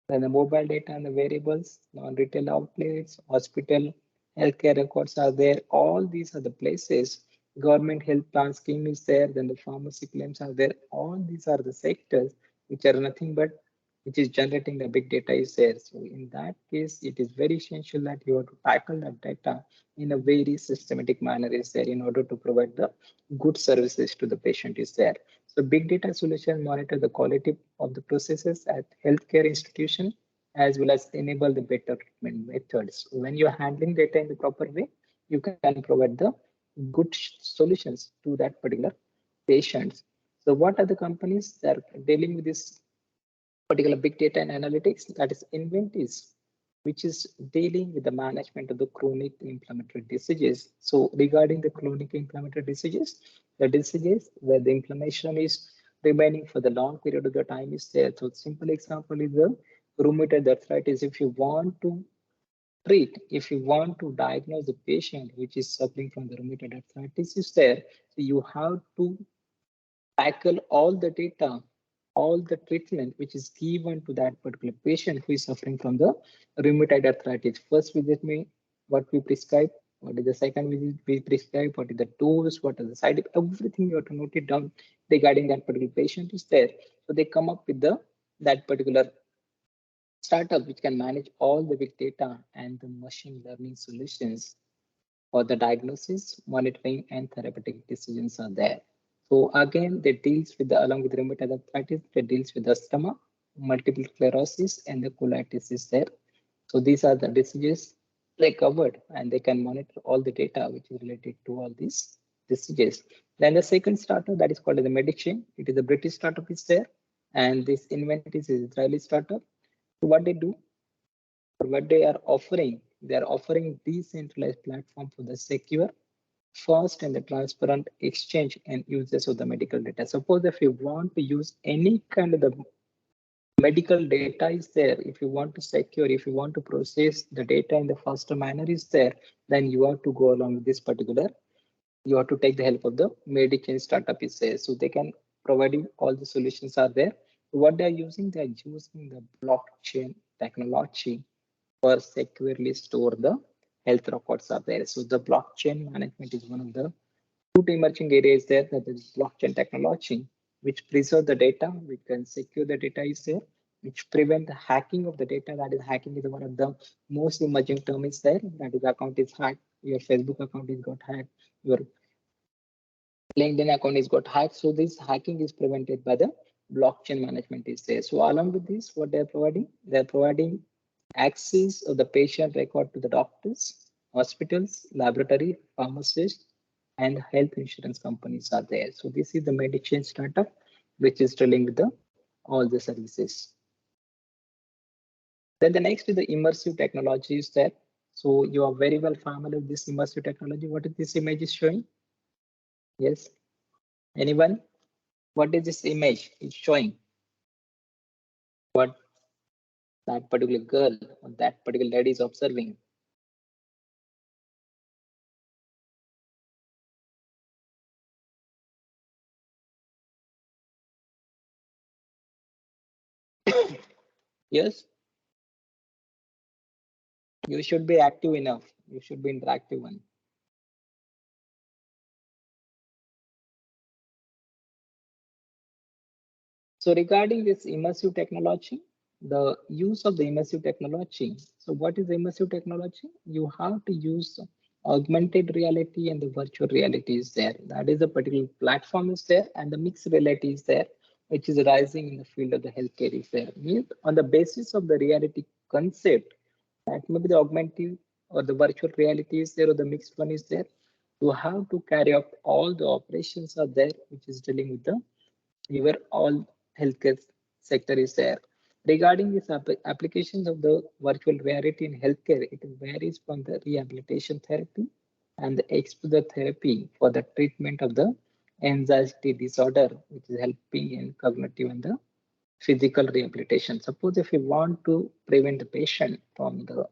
then the mobile data and the variables, non-retail outlets, hospital, healthcare records are there. All these are the places. Government health plan scheme is there. Then the pharmacy claims are there. All these are the sectors which are nothing but which is generating the big data is there. So in that case, it is very essential that you have to tackle that data in a very systematic manner is there in order to provide the good services to the patient is there. So big data solution monitor the quality of the processes at healthcare institution as well as enable the better treatment methods. When you're handling data in the proper way, you can provide the good solutions to that particular patients. So what are the companies that are dealing with this particular big data and analytics? That is Inventis, which is dealing with the management of the chronic inflammatory diseases. So regarding the chronic inflammatory diseases, the diseases where the inflammation is remaining for the long period of the time is there. So simple example is the rheumatoid arthritis. If you want to treat, if you want to diagnose the patient which is suffering from the rheumatoid arthritis is there, so you have to tackle all the data, all the treatment which is given to that particular patient who is suffering from the rheumatoid arthritis. First visit me, what we prescribe, what is the second visit we prescribe, what is the dose, what are the side effects, everything you have to note it down regarding that particular patient is there. So they come up with the that particular startup which can manage all the big data and the machine learning solutions for the diagnosis, monitoring, and therapeutic decisions are there. So again, they deals with the along with rheumatoid arthritis, they deals with asthma, multiple sclerosis, and the colitis is there. So these are the diseases they covered, and they can monitor all the data which is related to all these diseases. Then the second startup that is called the Medicine. It is a British startup is there, and this Invent is an Israeli startup. So what they do, what they are offering decentralized platform for the secure, fast and the transparent exchange and uses of the medical data. Suppose if you want to use any kind of the medical data is there, if you want to secure, if you want to process the data in the faster manner is there, then you have to go along with this particular, you have to take the help of the Medicine startup is there. So they can provide you all the solutions are there. What they are using the blockchain technology for securely store the health records are there. So the blockchain management is one of the two emerging areas there, that is blockchain technology, which preserve the data, which can secure the data is there, which prevent the hacking of the data. That is hacking is one of the most emerging term is there. That is account is hacked, your Facebook account is got hacked, your LinkedIn account is got hacked. So this hacking is prevented by the blockchain management is there. So along with this, what they're providing access of the patient record to the doctors, hospitals, laboratory, pharmacists, and health insurance companies are there. So this is the Medicine startup, which is dealing with the all the services. Then the next is the immersive technology is there. So you are very well familiar with this immersive technology. What is this image is showing? Yes. Anyone? What is this image? It's showing what that particular girl or that particular lady is observing. Yes, you should be active enough. You should be interactive one. So regarding this immersive technology, the use of the immersive technology. So what is immersive technology? You have to use augmented reality and the virtual reality is there. That is a particular platform is there and the mixed reality is there, which is rising in the field of the healthcare is there. Means on the basis of the reality concept, that maybe the augmented or the virtual reality is there or the mixed one is there. You have to carry out all the operations are there, which is dealing with the your all healthcare sector is there. Regarding these applications of the virtual reality in healthcare, it varies from the rehabilitation therapy and the exposure therapy for the treatment of the anxiety disorder, which is helping in cognitive and the physical rehabilitation. Suppose if you want to prevent the patient from the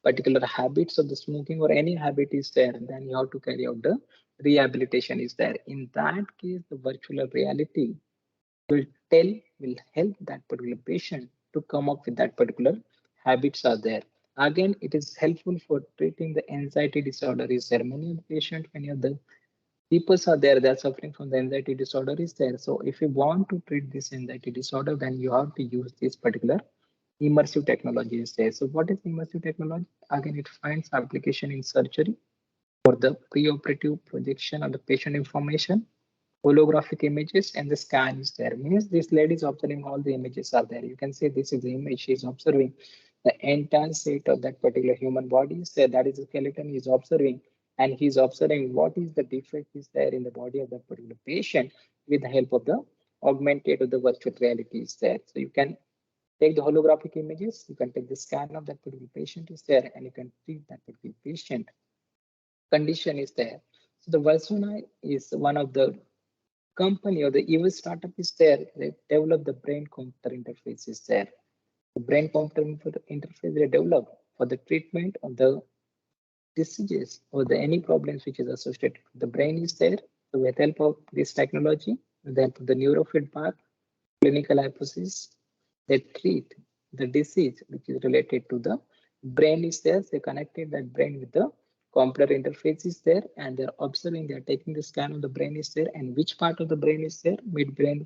particular habits of the smoking or any habit is there, then you have to carry out the rehabilitation is there. In that case, the virtual reality will tell, will help that particular patient to come up with that particular habits are there. Again, it is helpful for treating the anxiety disorder is there. Many of the patient, many of the people are there, they're suffering from the anxiety disorder is there. So if you want to treat this anxiety disorder, then you have to use this particular immersive technology is there. So what is immersive technology? Again, it finds application in surgery for the preoperative projection of the patient information, holographic images, and the scan is there. Means this lady is observing all the images are there. You can say this is the image she is observing. The entire state of that particular human body is there. That is the skeleton he is observing. And he is observing what is the defect is there in the body of that particular patient with the help of the augmented or the virtual reality is there. So you can take the holographic images, you can take the scan of that particular patient is there, and you can treat that particular patient condition is there. So the Versuna is one of the company or the US startup is there. They develop the brain computer interface is there. The brain computer interface they develop for the treatment of the diseases or the any problems which is associated with the brain is there. So with the help of this technology, with the help of the neurofeedback, clinical hypothesis, they treat the disease which is related to the brain is there. They connected that brain with the computer interface is there and they're observing, they're taking the scan of the brain is there and which part of the brain is there, midbrain,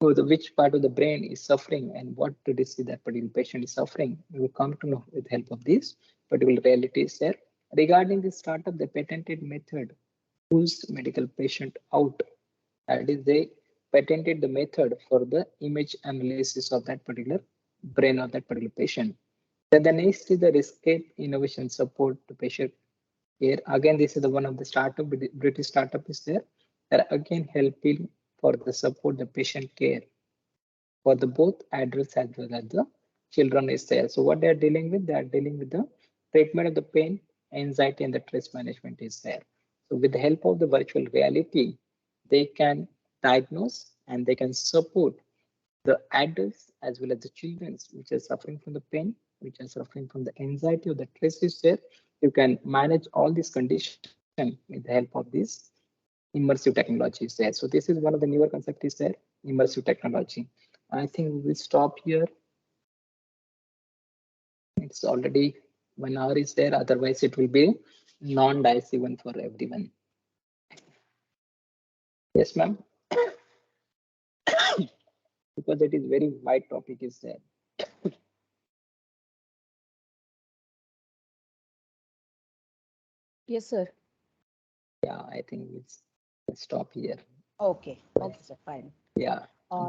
or the which part of the brain is suffering and what the disease that particular patient is suffering. We will come to know with the help of this particular reality is there. Regarding this startup, the patented method pulls medical patient out. That is, they patented the method for the image analysis of that particular brain of that particular patient. Then the next is the escape innovation support to patient care. Again, this is the one of the startup, British startup is there. That again helping for the support the patient care for the both adults as well as the children is there. So what they are dealing with, they are dealing with the treatment of the pain, anxiety, and the stress management is there. So with the help of the virtual reality, they can diagnose and they can support the adults as well as the children which are suffering from the pain, which are suffering from the anxiety or the stress is there. You can manage all these conditions with the help of this immersive technology is there. So this is one of the newer concept is there, immersive technology. I think we will stop here. It's already 1 hour is there. Otherwise, it will be non-dicey one for everyone. Yes, ma'am. Because it is very wide topic is there.
Yes, sir.
Yeah, I think let's stop here.
Okay. Okay, sir. Fine.
Yeah,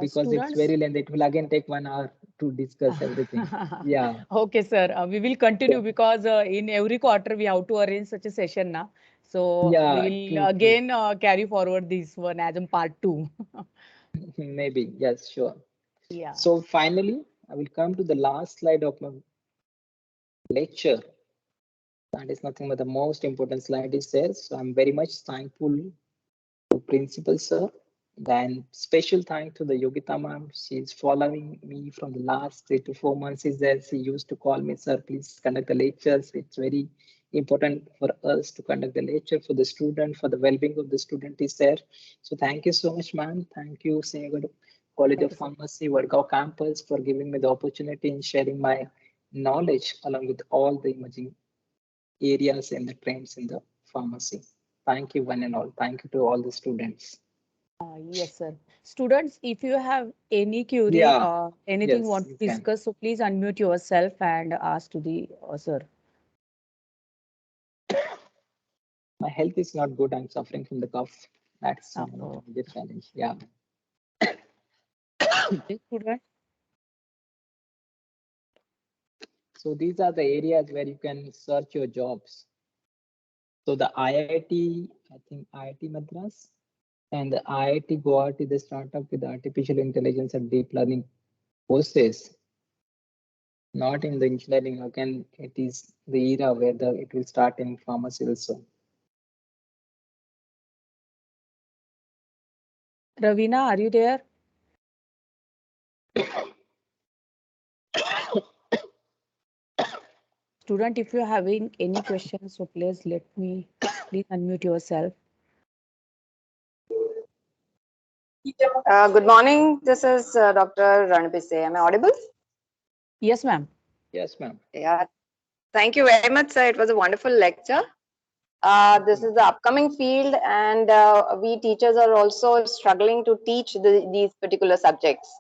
because it's
Students.
very lengthy. It will again take 1 hour to discuss everything. Yeah.
Okay, sir. We will continue because in every quarter we have to arrange such a session now. So we
Yeah,
will
true, true.
again carry forward this one as a part two.
Maybe, yes, sure.
Yeah.
So finally, I will come to the last slide of my lecture. That is nothing but the most important slide is there. So I'm very much thankful to Principal Sir. Then special thank to the Yogita ma'am. She's following me from the last 3 to 4 months. Is there? She used to call me, sir, please conduct the lectures. It's very important for us to conduct the lecture for the student, for the well-being of the student is there. So thank you so much, ma'am. Thank you, Sneha College
Thank
of
you, sir.
Pharmacy, Vadgaon campus for giving me the opportunity in sharing my knowledge along with all the emerging areas and the trends in the pharmacy. Thank you one and all. Thank you to all the students.
Yes, sir. Students, if you have any query,
Yeah,
anything
yes,
want
you
to
can.
discuss, so please unmute yourself and ask to the sir.
My health is not good. I'm suffering from the cough. That's one of the
Oh,
major challenge. Yeah.
okay, student.
So these are the areas where you can search your jobs. So the IIT, I think IIT Madras and the IIT Guwahati, they start up with artificial intelligence and deep learning courses. Not in the engineering. Again, it is the era where it will start in pharmacy also.
Ravina, are you there? Student, if you're having any questions, so please unmute yourself.
Good morning. This is Dr. Ranbise. Am I audible?
Yes, ma'am.
Yes, ma'am.
Yeah. Thank you very much, sir. It was a wonderful lecture. This is the upcoming field, and we teachers are also struggling to teach these particular subjects.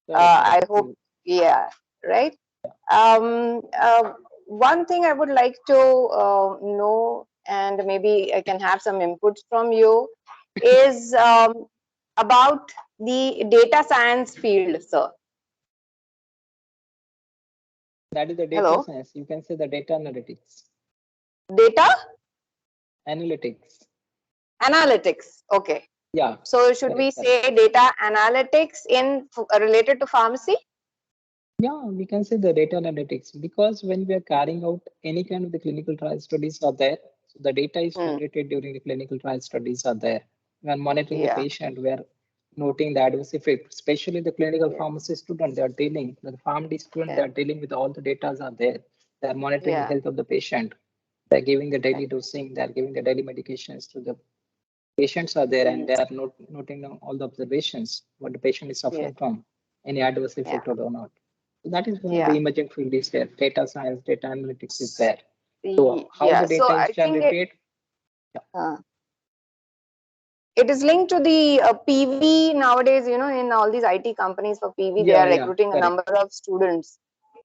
Correct,
I
correct.
hope, yeah, right. One thing I would like to know, and maybe I can have some inputs from you, is about the data science field, sir.
That is the data
Hello,
science. You can say the data analytics.
data
Analytics.
analytics. Okay.
Yeah,
So should we
correct, correct.
say data analytics in related to pharmacy?
Yeah, we can say the data analytics because when we are carrying out any kind of the clinical trial studies are there. So the data is
Hmm.
generated during the clinical trial studies are there. We are monitoring the
Yeah.
patient. We are noting the adverse effect, especially the clinical
Yeah.
pharmacy student. They are dealing, the pharmacy student, they
Yeah.
are dealing with all the data are there. They are monitoring the
Yeah.
health of the patient. They're giving the daily
Right.
dosing. They're giving the daily medications to the patients are there and
Mm.
they are noting down all the observations, what the patient is
Yeah.
suffering from, any adverse
Yeah.
effect or not. So that is one of the
Yeah.
emerging field is there. Data science, data analytics is there. So how the
Yeah. So
data is
I think it
generated? Yeah,
uh, it is linked to the PV nowadays. You know, in all these IT companies for PV, they
yeah,
are
yeah,
recruiting a
correct.
number of students.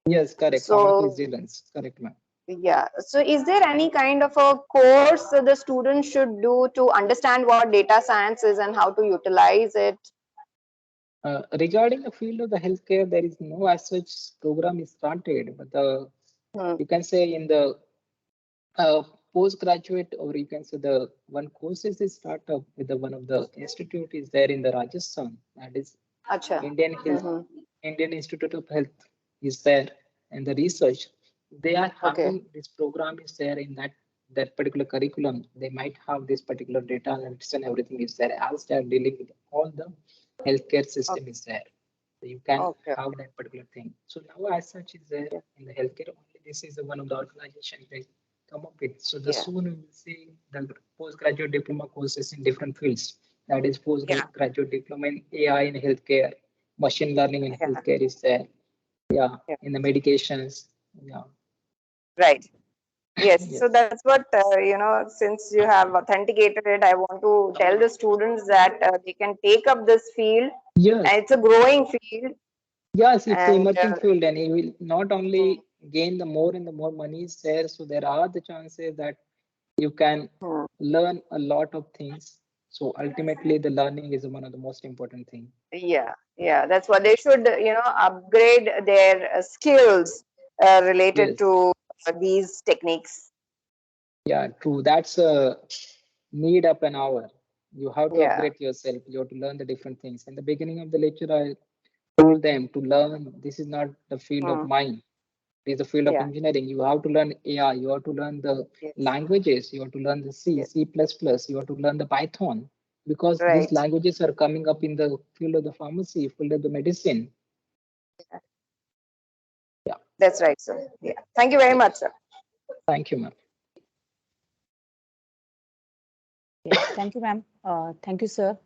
Yes, correct.
So
Pharmacovigilance, correct, ma'am.
yeah. So is there any kind of a course that the students should do to understand what data science is and how to utilize it?
Regarding the field of the healthcare, there is no as such program is started, but
Hmm.
you can say in the uh, postgraduate or you can say the one courses is startup with the one of the institute is there in the Rajasthan, that is
Acha.
Indian Health,
Mm-hmm.
Indian Institute of Health is there, and the research they are
Okay.
having this program is there in that particular curriculum. They might have this particular data analytics and everything is there as they are dealing with all the healthcare system is there. So you can
Okay.
have that particular thing. So now as such is there
Yeah.
in the healthcare only. This is the one of the organization they come up with. So the
Yeah.
soon we will see the postgraduate diploma courses in different fields. That is
Yeah.
postgraduate diploma in AI in healthcare, machine learning in
Yeah.
healthcare is there. Yeah,
Yeah.
in the medications. Yeah,
Right. Yes. So
yes,
that's what, since you have authenticated it, I want to tell the students that they can take up this field,
yes,
and it's a growing field.
yes. It's an
And
emerging field, and you will not
mm,
only gain the more and the more money is there. So there are the chances that you can
mm,
learn a lot of things. So ultimately, the learning is one of the most important thing.
yeah, yeah, that's what they should, upgrade their skills related
Yes,
to these techniques.
yeah, true. That's a need up an hour. You have to
Yeah.
upgrade yourself. You have to learn the different things. In the beginning of the lecture, I told them to learn. This is not the field of
Mm,
mine. It is the field of
yeah.
engineering. You have to learn AI. You have to learn the
Yes.
languages. You have to learn the C,
Yes.
C++. You have to learn the Python because these
Right.
languages are coming up in the field of the pharmacy, field of the medicine. Yeah.
That's right, sir. Yeah. Thank you very much,
Yes.
sir.
Thank you, ma'am.
Okay, thank you, ma'am. Thank you, sir.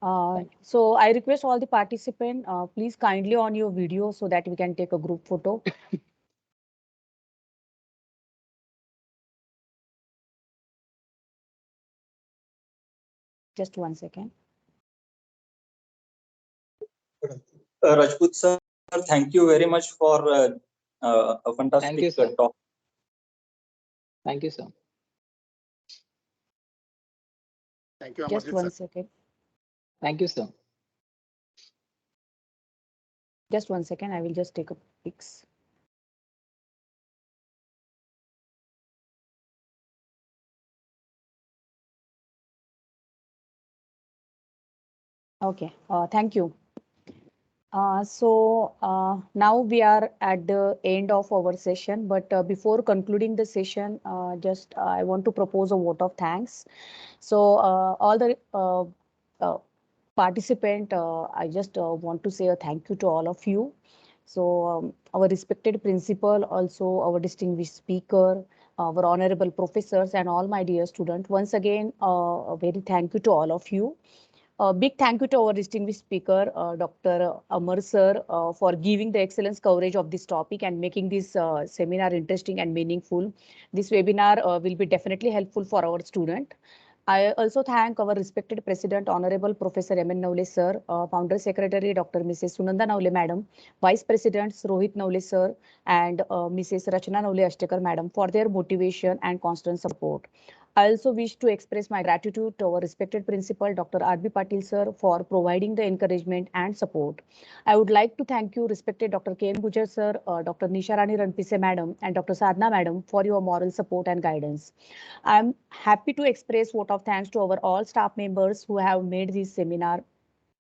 Thank you.
So I request all the participants, please kindly on your video so that we can take a group photo. Just 1 second.
Rajput sir, thank you very much for a fantastic
Thank you, sir.
talk.
Thank you, sir.
Thank you,
Just
Amarjit,
one
sir.
second.
Thank you, sir.
Just one second. I will just take a pics. Okay. Thank you. Now we are at the end of our session, but before concluding the session, I want to propose a vote of thanks. So all the participant, I just want to say a thank you to all of you. So our respected principal, also our distinguished speaker, our honorable professors, and all my dear students. Once again, a very thank you to all of you. A big thank you to our distinguished speaker, Dr. Amar sir, for giving the excellence coverage of this topic and making this seminar interesting and meaningful. This webinar will be definitely helpful for our student. I also thank our respected President, Honorable Professor M.N. Navle sir, Founder Secretary Dr. Mrs. Sunanda Navle Madam, Vice Presidents Rohit Navle sir, and Mrs. Rachna Navle Ashtekar Madam for their motivation and constant support. I also wish to express my gratitude to our respected principal, Dr. R.B. Patil sir, for providing the encouragement and support. I would like to thank you, respected Dr. K.N. Gujar sir, Dr. Nisha Rani Ranpise Madam, and Dr. Sadhna Madam for your moral support and guidance. I'm happy to express vote of thanks to our all staff members who have made this seminar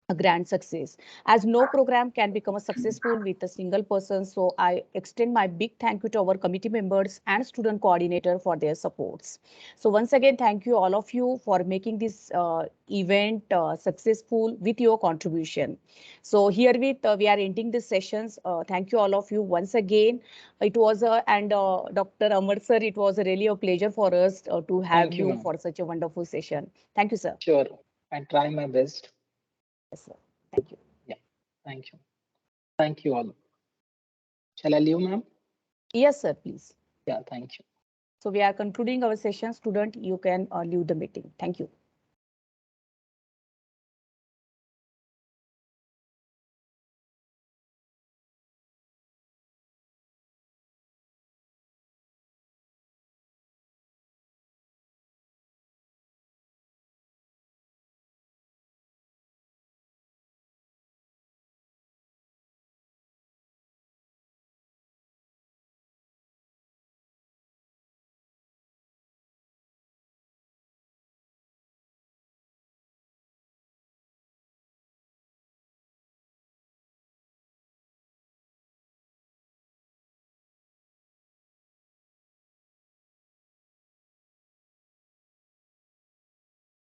a grand success, as no program can become a successful with a single person. So I extend my big thank you to our committee members and student coordinator for their supports. So once again, thank you all of you for making this event successful with your contribution. So herewith we are ending this sessions. Thank you all of you once again. It was Dr. Amar sir, it was really a pleasure for us to have
Thank you,
you
ma'am.
for such a wonderful session. Thank you, sir.
Sure. I try my best.
Yes, sir. Thank you.
Yeah. Thank you. Thank you all. Shall I leave, ma'am?
Yes, sir, please.
Yeah. Thank you.
So we are concluding our session. Student, you can leave the meeting. Thank you.